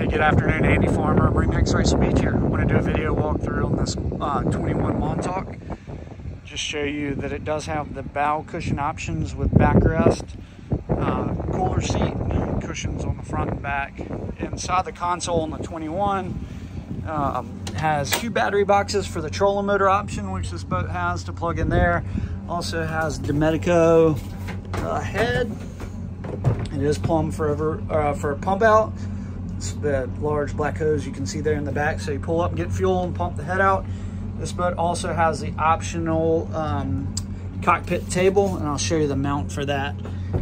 Hey, good afternoon, Andy Farmer, MarineMax Wrightsville Beach here. I want to do a video walkthrough on this 21 Montauk. Just show you that it does have the bow cushion options with backrest, cooler seat, cushions on the front and back. Inside the console on the 21 has 2 battery boxes for the trolling motor option, which this boat has to plug in there. Also has Domenico head. It is plumbed for a pump out. It's the large black hose you can see there in the back. So you pull up and get fuel and pump the head out. This boat also has the optional cockpit table, and I'll show you the mount for that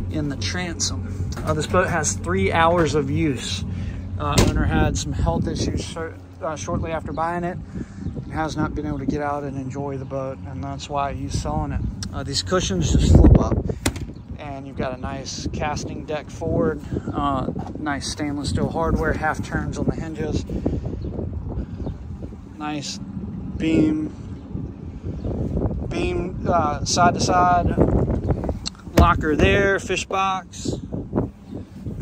in the transom. This boat has 3 hours of use. Owner had some health issues shortly after buying it. Has not been able to get out and enjoy the boat, and that's why he's selling it. These cushions just flip up, and you've got a nice casting deck forward, nice stainless steel hardware, half turns on the hinges, nice beam side to side, locker there, fish box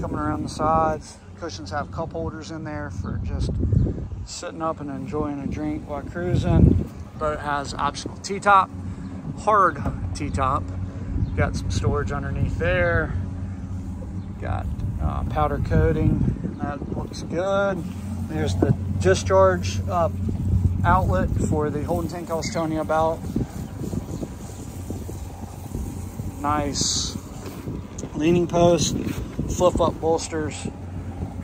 coming around the sides. Cushions have cup holders in there for just sitting up and enjoying a drink while cruising. Boat has optional T-top, hard T-top. Got some storage underneath there. Got powder coating. That looks good. There's the discharge outlet for the holding tank I was telling you about. Nice leaning post, flip up bolsters.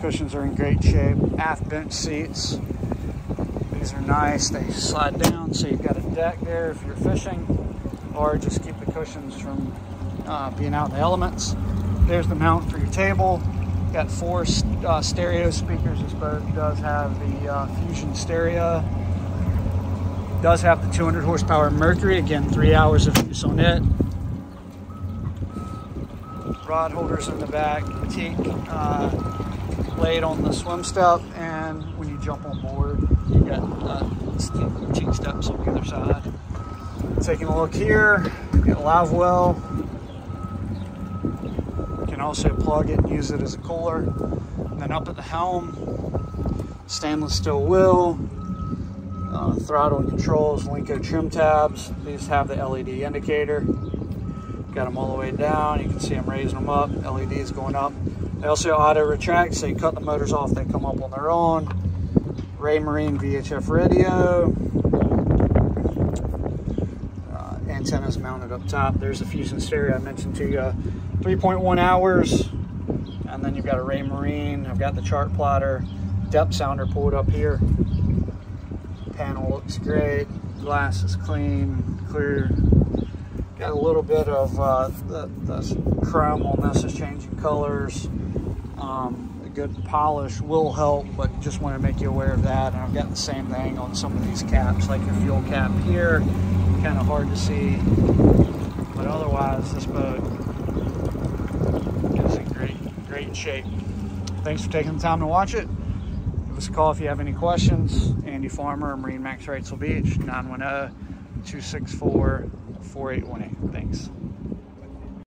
Cushions are in great shape. Aft bench seats. These are nice. They slide down, so you've got a deck there if you're fishing, or just keep the cushions from being out in the elements. There's the mount for your table. Got 4 stereo speakers. This boat does have the Fusion stereo. Does have the 200 horsepower Mercury. Again, 3 hours of use on it. Rod holders in the back. Teak laid on the swim step, and when you jump on board, you got teak steps on the other side. Taking a look here, you get livewell. You can also plug it and use it as a cooler. And then up at the helm, stainless steel wheel, throttle and controls, Linko trim tabs. These have the LED indicator. Got them all the way down. You can see them raising them up. LEDs going up. They also auto retract, so you cut the motors off, they come up on their own. Marine VHF radio. Antennas mounted up top. There's the Fusion stereo I mentioned to you. 3.1 hours. And then you've got a Marine. I've got the chart plotter. Depth sounder pulled up here. Panel looks great. Glass is clean, clear. Got a little bit of the chrome on this is changing colors. A good polish will help, but just want to make you aware of that. And I've got the same thing on some of these caps, like your fuel cap here. Kind of hard to see, but otherwise this boat is in great shape. Thanks for taking the time to watch it. Give us a call if you have any questions. Andy Farmer, MarineMax Wrightsville Beach, 910-264-4818. Thanks.